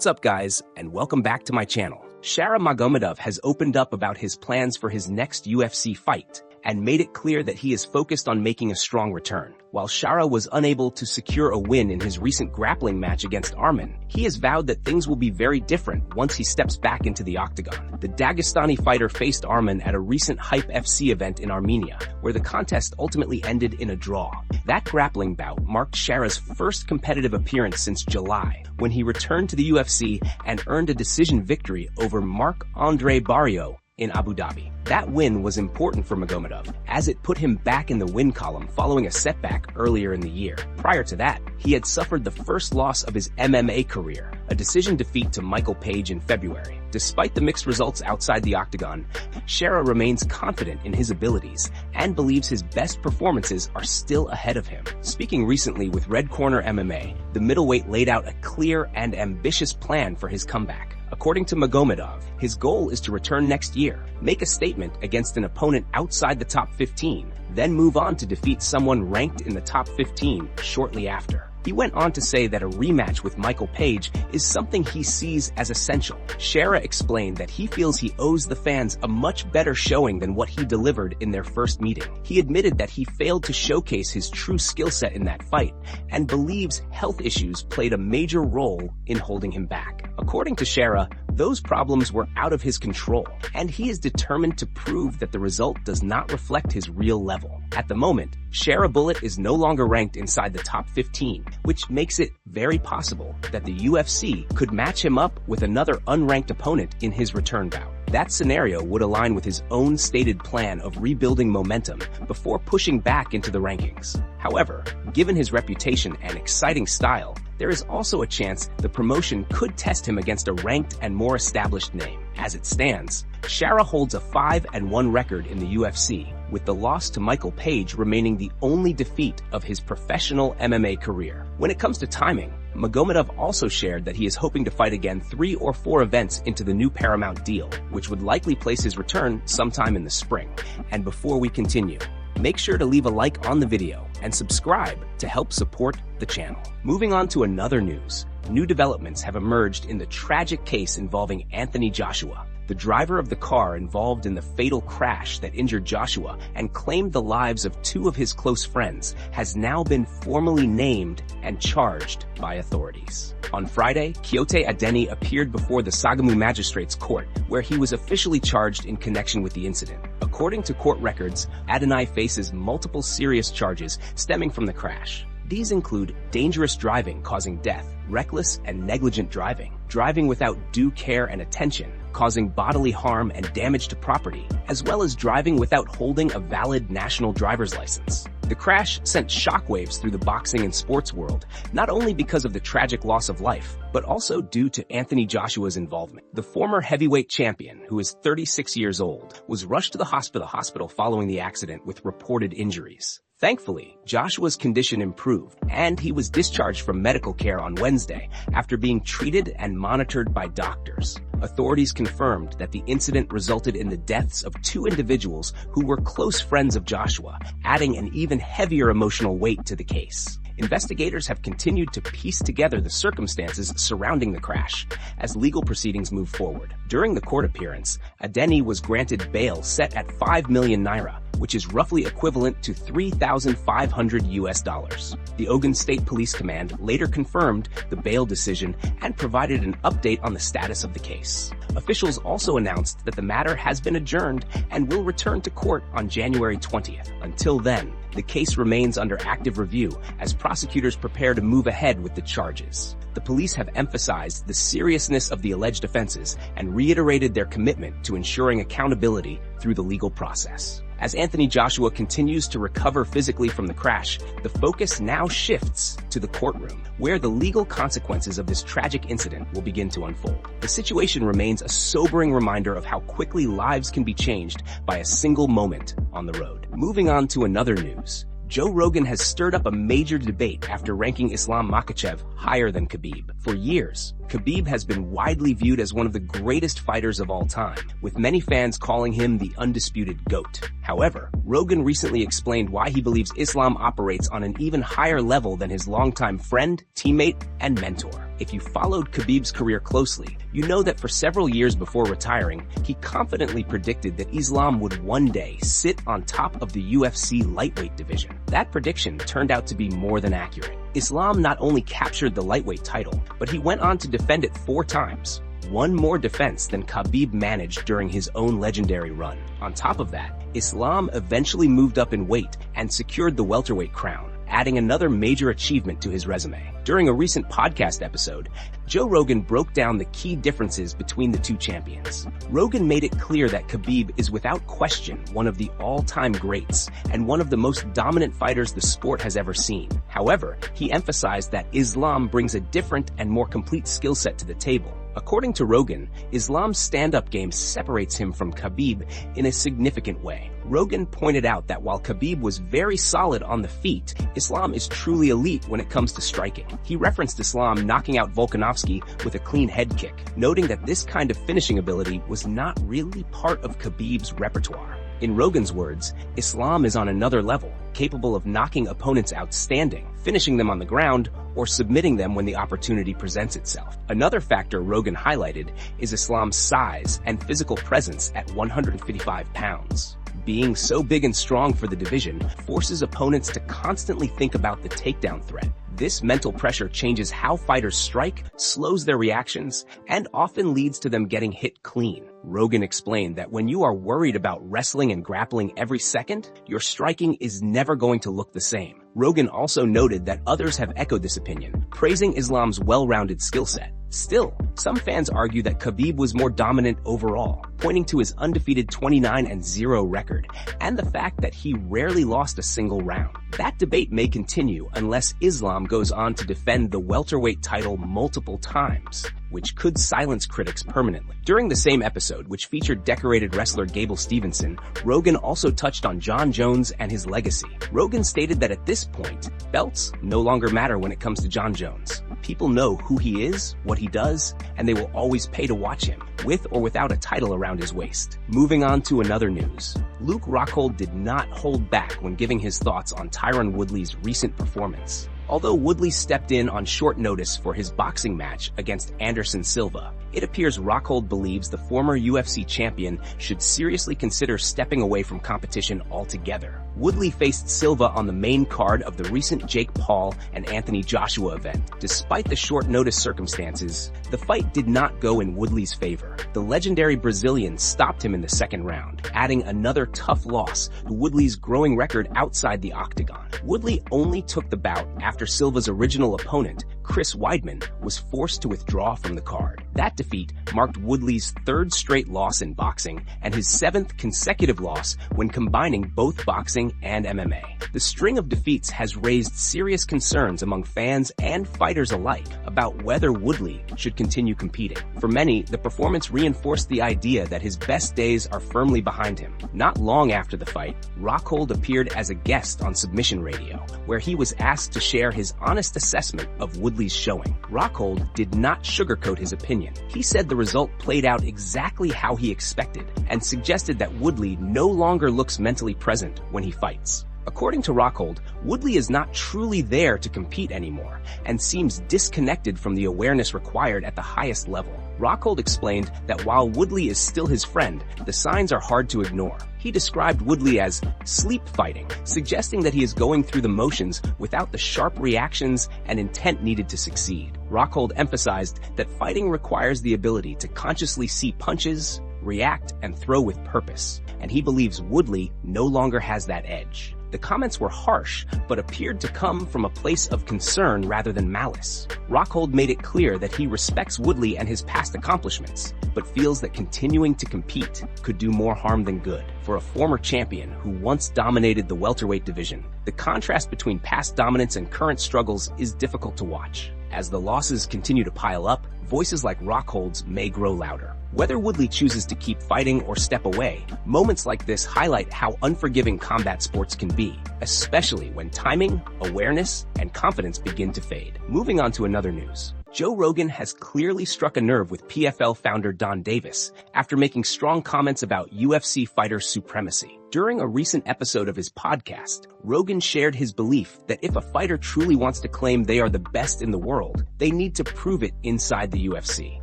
What's up, guys, and welcome back to my channel. Shara Magomedov has opened up about his plans for his next UFC fight and made it clear that he is focused on making a strong return. While Shara was unable to secure a win in his recent grappling match against Arman, he has vowed that things will be very different once he steps back into the octagon. The Dagestani fighter faced Arman at a recent Hype FC event in Armenia, where the contest ultimately ended in a draw. That grappling bout marked Shara's first competitive appearance since July, when he returned to the UFC and earned a decision victory over Marc-Andre Barriault in Abu Dhabi. That win was important for Magomedov, as it put him back in the win column following a setback earlier in the year. Prior to that, he had suffered the first loss of his MMA career, a decision defeat to Michael Page in February. Despite the mixed results outside the octagon, Shara remains confident in his abilities and believes his best performances are still ahead of him. Speaking recently with Red Corner MMA, the middleweight laid out a clear and ambitious plan for his comeback. According to Magomedov, his goal is to return next year, make a statement against an opponent outside the top 15, then move on to defeat someone ranked in the top 15 shortly after. He went on to say that a rematch with Michael Page is something he sees as essential. Shara explained that he feels he owes the fans a much better showing than what he delivered in their first meeting. He admitted that he failed to showcase his true skill set in that fight and believes health issues played a major role in holding him back. According to Shara, those problems were out of his control, and he is determined to prove that the result does not reflect his real level. At the moment, Shara Bullet is no longer ranked inside the top 15, which makes it very possible that the UFC could match him up with another unranked opponent in his return bout. That scenario would align with his own stated plan of rebuilding momentum before pushing back into the rankings. However, given his reputation and exciting style, there is also a chance the promotion could test him against a ranked and more established name. As it stands, Shara holds a 5-1 record in the UFC, with the loss to Michael Page remaining the only defeat of his professional MMA career. When it comes to timing, Magomedov also shared that he is hoping to fight again 3 or 4 events into the new Paramount deal, which would likely place his return sometime in the spring. And before we continue, make sure to leave a like on the video and subscribe to help support the channel. Moving on to another news, new developments have emerged in the tragic case involving Anthony Joshua. The driver of the car involved in the fatal crash that injured Joshua and claimed the lives of 2 of his close friends has now been formally named and charged by authorities. On Friday, Kyote Adeni appeared before the Sagamu Magistrates Court, where he was officially charged in connection with the incident. According to court records, Adeni faces multiple serious charges stemming from the crash. These include dangerous driving causing death, reckless and negligent driving, driving without due care and attention, causing bodily harm and damage to property, as well as driving without holding a valid national driver's license. The crash sent shockwaves through the boxing and sports world, not only because of the tragic loss of life, but also due to Anthony Joshua's involvement. The former heavyweight champion, who is 36 years old, was rushed to the hospital following the accident with reported injuries. Thankfully, Joshua's condition improved, and he was discharged from medical care on Wednesday after being treated and monitored by doctors. Authorities confirmed that the incident resulted in the deaths of 2 individuals who were close friends of Joshua, adding an even heavier emotional weight to the case. Investigators have continued to piece together the circumstances surrounding the crash as legal proceedings move forward. During the court appearance, Adeni was granted bail set at 5 million naira, which is roughly equivalent to $3,500. The Ogun State Police Command later confirmed the bail decision and provided an update on the status of the case. Officials also announced that the matter has been adjourned and will return to court on January 20th. Until then, the case remains under active review as prosecutors prepare to move ahead with the charges. The police have emphasized the seriousness of the alleged offenses and reiterated their commitment to ensuring accountability through the legal process. As Anthony Joshua continues to recover physically from the crash, the focus now shifts to the courtroom, where the legal consequences of this tragic incident will begin to unfold. The situation remains a sobering reminder of how quickly lives can be changed by a single moment on the road. Moving on to another news. Joe Rogan has stirred up a major debate after ranking Islam Makhachev higher than Khabib. For years, Khabib has been widely viewed as one of the greatest fighters of all time, with many fans calling him the undisputed GOAT. However, Rogan recently explained why he believes Islam operates on an even higher level than his longtime friend, teammate, and mentor. If you followed Khabib's career closely, you know that for several years before retiring, he confidently predicted that Islam would one day sit on top of the UFC lightweight division. That prediction turned out to be more than accurate. Islam not only captured the lightweight title, but he went on to defend it 4 times. One more defense than Khabib managed during his own legendary run. On top of that, Islam eventually moved up in weight and secured the welterweight crown, adding another major achievement to his resume. During a recent podcast episode, Joe Rogan broke down the key differences between the two champions. Rogan made it clear that Khabib is without question one of the all-time greats and one of the most dominant fighters the sport has ever seen. However, he emphasized that Islam brings a different and more complete skill set to the table. According to Rogan, Islam's stand-up game separates him from Khabib in a significant way. Rogan pointed out that while Khabib was very solid on the feet, Islam is truly elite when it comes to striking. He referenced Islam knocking out Volkanovski with a clean head kick, noting that this kind of finishing ability was not really part of Khabib's repertoire. In Rogan's words, Islam is on another level, capable of knocking opponents out standing, finishing them on the ground, or submitting them when the opportunity presents itself. Another factor Rogan highlighted is Islam's size and physical presence at 155 pounds. Being so big and strong for the division forces opponents to constantly think about the takedown threat. This mental pressure changes how fighters strike, slows their reactions, and often leads to them getting hit clean. Rogan explained that when you are worried about wrestling and grappling every second, your striking is never going to look the same. Rogan also noted that others have echoed this opinion, praising Islam's well-rounded skill set. Still, some fans argue that Khabib was more dominant overall, pointing to his undefeated 29-0 record and the fact that he rarely lost a single round. That debate may continue unless Islam goes on to defend the welterweight title multiple times, which could silence critics permanently. During the same episode, which featured decorated wrestler Gable Stevenson, Rogan also touched on Jon Jones and his legacy. Rogan stated that at this point, belts no longer matter when it comes to Jon Jones. People know who he is, what he does, and they will always pay to watch him, with or without a title around his waist. Moving on to another news. Luke Rockhold did not hold back when giving his thoughts on Tyron Woodley's recent performance. Although Woodley stepped in on short notice for his boxing match against Anderson Silva, it appears Rockhold believes the former UFC champion should seriously consider stepping away from competition altogether. Woodley faced Silva on the main card of the recent Jake Paul and Anthony Joshua event. Despite the short notice circumstances, the fight did not go in Woodley's favor. The legendary Brazilian stopped him in the second round, adding another tough loss to Woodley's growing record outside the octagon. Woodley only took the bout after Silva's original opponent, Chris Weidman, was forced to withdraw from the card. That defeat marked Woodley's 3rd straight loss in boxing and his 7th consecutive loss when combining both boxing and MMA. The string of defeats has raised serious concerns among fans and fighters alike about whether Woodley should continue competing. For many, the performance reinforced the idea that his best days are firmly behind him. Not long after the fight, Rockhold appeared as a guest on Submission Radio, where he was asked to share his honest assessment of Woodley's showing. Rockhold did not sugarcoat his opinion. He said the result played out exactly how he expected and suggested that Woodley no longer looks mentally present when he fights. According to Rockhold, Woodley is not truly there to compete anymore and seems disconnected from the awareness required at the highest level. Rockhold explained that while Woodley is still his friend, the signs are hard to ignore. He described Woodley as sleep fighting, suggesting that he is going through the motions without the sharp reactions and intent needed to succeed. Rockhold emphasized that fighting requires the ability to consciously see punches, react, and throw with purpose, and he believes Woodley no longer has that edge. The comments were harsh, but appeared to come from a place of concern rather than malice. Rockhold made it clear that he respects Woodley and his past accomplishments, but feels that continuing to compete could do more harm than good. For a former champion who once dominated the welterweight division, the contrast between past dominance and current struggles is difficult to watch. As the losses continue to pile up, voices like Rockhold's may grow louder. Whether Woodley chooses to keep fighting or step away, moments like this highlight how unforgiving combat sports can be, especially when timing, awareness, and confidence begin to fade. Moving on to another news. Joe Rogan has clearly struck a nerve with PFL founder Don Davis after making strong comments about UFC fighter supremacy. During a recent episode of his podcast, Rogan shared his belief that if a fighter truly wants to claim they are the best in the world, they need to prove it inside the UFC.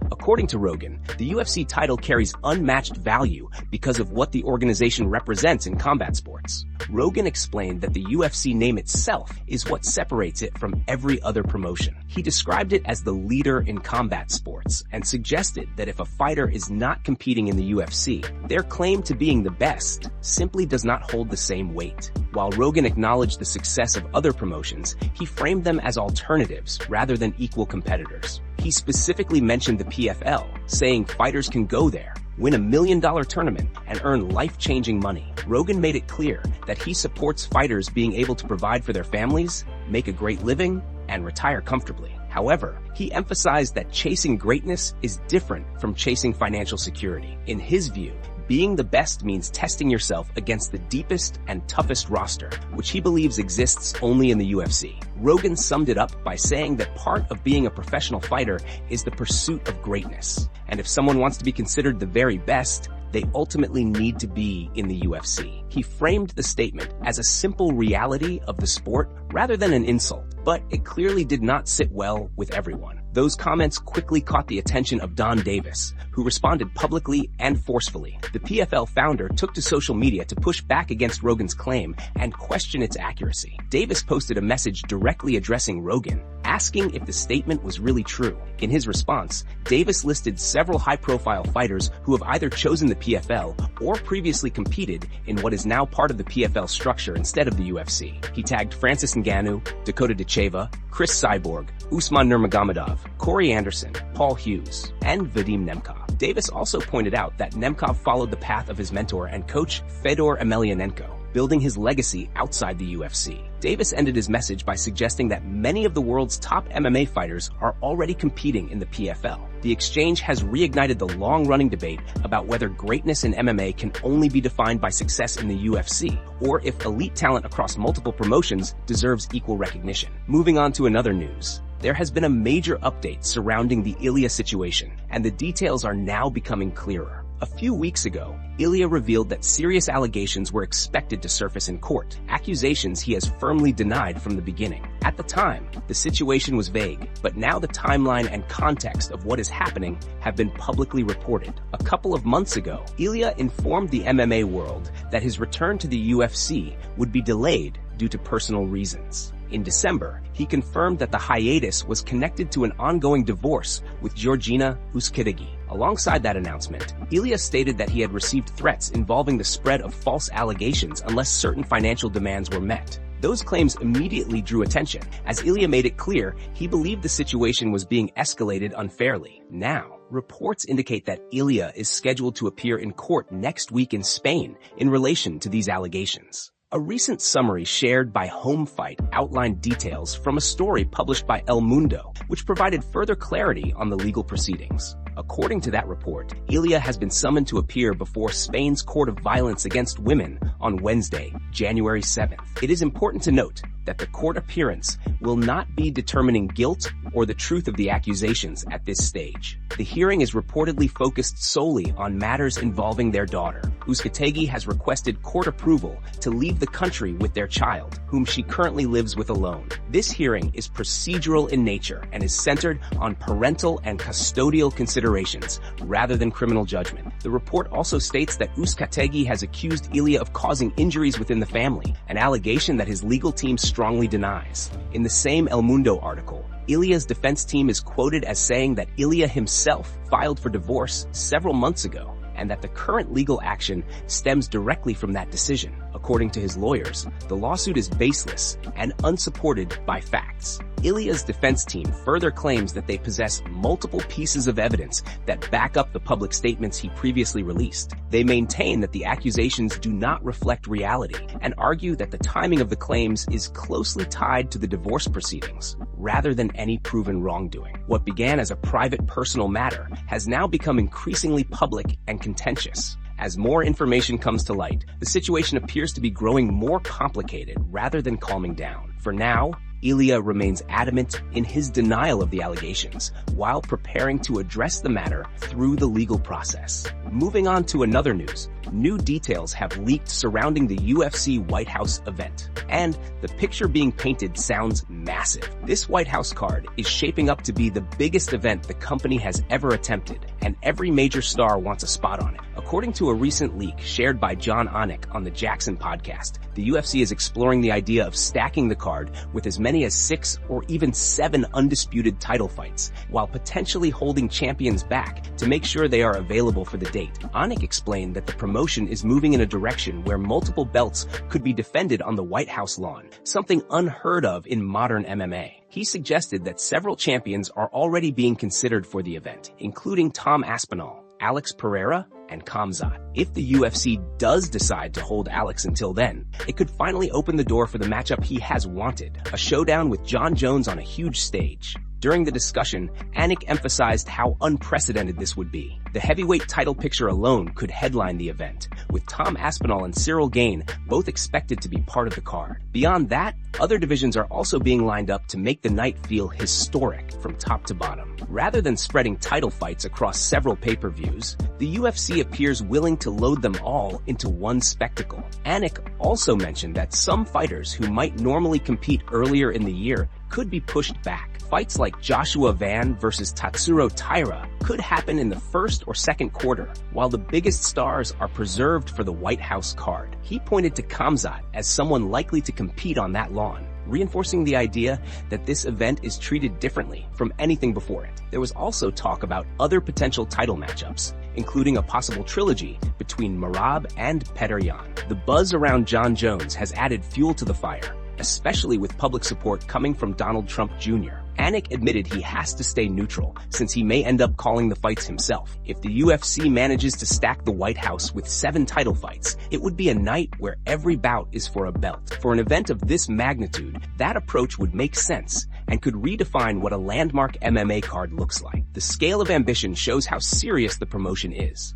According to Rogan, the UFC title carries unmatched value because of what the organization represents in combat sports. Rogan explained that the UFC name itself is what separates it from every other promotion. He described it as the leader in combat sports and suggested that if a fighter is not competing in the UFC, their claim to being the best simply does not hold the same weight. While Rogan acknowledged the success of other promotions, he framed them as alternatives rather than equal competitors. He specifically mentioned the PFL, saying fighters can go there, win $1 million tournament, and earn life-changing money. Rogan made it clear that he supports fighters being able to provide for their families, make a great living, and retire comfortably. However, he emphasized that chasing greatness is different from chasing financial security. In his view, being the best means testing yourself against the deepest and toughest roster, which he believes exists only in the UFC. Rogan summed it up by saying that part of being a professional fighter is the pursuit of greatness. And if someone wants to be considered the very best, they ultimately need to be in the UFC. He framed the statement as a simple reality of the sport rather than an insult, but it clearly did not sit well with everyone. Those comments quickly caught the attention of Don Davis, who responded publicly and forcefully. The PFL founder took to social media to push back against Rogan's claim and question its accuracy. Davis posted a message directly addressing Rogan, asking if the statement was really true. In his response, Davis listed several high-profile fighters who have either chosen the PFL or previously competed in what is now part of the PFL structure instead of the UFC. He tagged Francis Ngannou, Dakota Dacheva, Chris Cyborg, Usman Nurmagomedov, Corey Anderson, Paul Hughes, and Vadim Nemkov. Davis also pointed out that Nemkov followed the path of his mentor and coach Fedor Emelianenko, building his legacy outside the UFC. Davis ended his message by suggesting that many of the world's top MMA fighters are already competing in the PFL. The exchange has reignited the long-running debate about whether greatness in MMA can only be defined by success in the UFC, or if elite talent across multiple promotions deserves equal recognition. Moving on to another news. There has been a major update surrounding the Ilia situation, and the details are now becoming clearer. A few weeks ago, Ilia revealed that serious allegations were expected to surface in court, accusations he has firmly denied from the beginning. At the time, the situation was vague, but now the timeline and context of what is happening have been publicly reported. A couple of months ago, Ilia informed the MMA world that his return to the UFC would be delayed due to personal reasons. In December, he confirmed that the hiatus was connected to an ongoing divorce with Georgina Uskirigi. Alongside that announcement, Ilia stated that he had received threats involving the spread of false allegations unless certain financial demands were met. Those claims immediately drew attention, as Ilia made it clear he believed the situation was being escalated unfairly. Now, reports indicate that Ilia is scheduled to appear in court next week in Spain in relation to these allegations. A recent summary shared by Home Fight outlined details from a story published by El Mundo, which provided further clarity on the legal proceedings. According to that report, Ilia has been summoned to appear before Spain's Court of Violence Against Women on Wednesday, January 7th. It is important to note that the court appearance will not be determining guilt or the truth of the accusations at this stage. The hearing is reportedly focused solely on matters involving their daughter. Uskirigi has requested court approval to leave the country with their child, whom she currently lives with alone. This hearing is procedural in nature and is centered on parental and custodial considerations rather than criminal judgment. The report also states that Uskirigi has accused Ilia of causing injuries within the family, an allegation that his legal team strongly denies. In the same El Mundo article, Ilia's defense team is quoted as saying that Ilia himself filed for divorce several months ago, and that the current legal action stems directly from that decision. According to his lawyers, the lawsuit is baseless and unsupported by facts. Ilia's defense team further claims that they possess multiple pieces of evidence that back up the public statements he previously released. They maintain that the accusations do not reflect reality and argue that the timing of the claims is closely tied to the divorce proceedings, rather than any proven wrongdoing. What began as a private personal matter has now become increasingly public and contentious. As more information comes to light, the situation appears to be growing more complicated rather than calming down. For now, Ilia remains adamant in his denial of the allegations, while preparing to address the matter through the legal process. Moving on to another news, new details have leaked surrounding the UFC White House event. And the picture being painted sounds massive. This White House card is shaping up to be the biggest event the company has ever attempted, and every major star wants a spot on it. According to a recent leak shared by John Anik on the Jackson podcast, the UFC is exploring the idea of stacking the card with as many as 6 or even 7 undisputed title fights, while potentially holding champions back to make sure they are available for the date. Anik explained that the promotion is moving in a direction where multiple belts could be defended on the White House lawn, something unheard of in modern MMA. He suggested that several champions are already being considered for the event, including Tom Aspinall, Alex Pereira, and Khamzat. If the UFC does decide to hold Alex until then, it could finally open the door for the matchup he has wanted, a showdown with Jon Jones on a huge stage. During the discussion, Anik emphasized how unprecedented this would be. The heavyweight title picture alone could headline the event, with Tom Aspinall and Ciryl Gane both expected to be part of the card. Beyond that, other divisions are also being lined up to make the night feel historic from top to bottom. Rather than spreading title fights across several pay-per-views, the UFC appears willing to load them all into one spectacle. Anik also mentioned that some fighters who might normally compete earlier in the year could be pushed back. Fights like Joshua Van versus Tatsuro Taira could happen in the first or second quarter, while the biggest stars are preserved for the White House card. He pointed to Khamzat as someone likely to compete on that lawn, reinforcing the idea that this event is treated differently from anything before it. There was also talk about other potential title matchups, including a possible trilogy between Merab and Pereira. The buzz around Jon Jones has added fuel to the fire, especially with public support coming from Donald Trump Jr. Anik admitted he has to stay neutral, since he may end up calling the fights himself. If the UFC manages to stack the White House with 7 title fights, it would be a night where every bout is for a belt. For an event of this magnitude, that approach would make sense and could redefine what a landmark MMA card looks like. The scale of ambition shows how serious the promotion is.